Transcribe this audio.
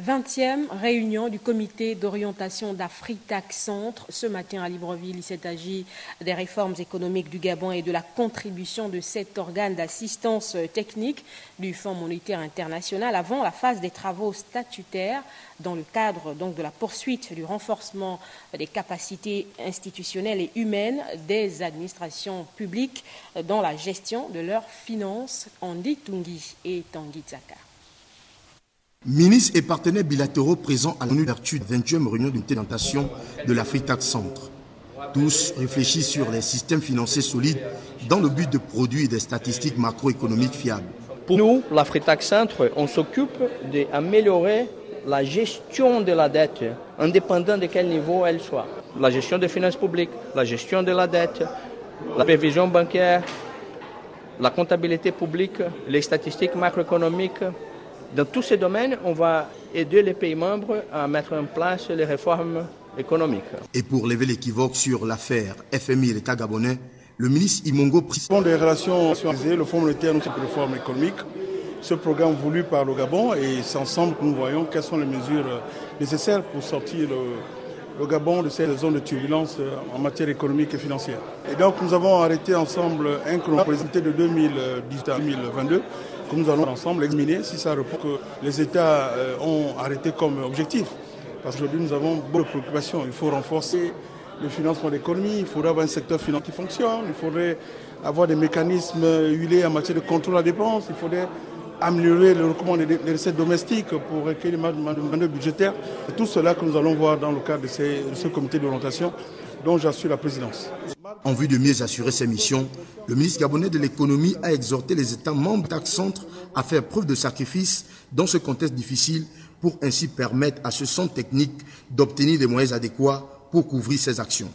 20e réunion du comité d'orientation d'Afritac Centre. Ce matin à Libreville, il s'est agi des réformes économiques du Gabon et de la contribution de cet organe d'assistance technique du Fonds monétaire international avant la phase des travaux statutaires dans le cadre donc de la poursuite du renforcement des capacités institutionnelles et humaines des administrations publiques dans la gestion de leurs finances. Andy Tungi et Tanguy Zaka. Ministres et partenaires bilatéraux présents à l'ouverture de la 20e réunion d'unité d'orientation de l'Afritac Centre. Tous réfléchissent sur les systèmes financiers solides dans le but de produire des statistiques macroéconomiques fiables. Pour nous, l'Afritac Centre, on s'occupe d'améliorer la gestion de la dette, indépendant de quel niveau elle soit. La gestion des finances publiques, la gestion de la dette, la prévision bancaire, la comptabilité publique, les statistiques macroéconomiques. Dans tous ces domaines, on va aider les pays membres à mettre en place les réformes économiques. Et pour lever l'équivoque sur l'affaire FMI et l'État gabonais, le ministre Imongo précise des relations, le Fonds monétaire, notre réforme économique, ce programme voulu par le Gabon, et c'est ensemble que nous voyons quelles sont les mesures nécessaires pour sortir le Gabon de cette zone de turbulence en matière économique et financière. Et donc nous avons arrêté ensemble un chrono pour les années de 2018 à 2022 que nous allons ensemble examiner si ça répond que les États ont arrêté comme objectif. Parce qu'aujourd'hui nous avons beaucoup de préoccupations. Il faut renforcer le financement de l'économie, il faudrait avoir un secteur financier qui fonctionne, il faudrait avoir des mécanismes huilés en matière de contrôle à la dépense, il faudrait améliorer le recours des recettes domestiques pour recueillir les manœuvres budgétaires. C'est tout cela que nous allons voir dans le cadre de ce comité d'orientation dont j'assure la présidence. En vue de mieux assurer ses missions, le ministre gabonais de l'économie a exhorté les États membres d'Afritac Centre à faire preuve de sacrifice dans ce contexte difficile pour ainsi permettre à ce centre technique d'obtenir des moyens adéquats pour couvrir ses actions.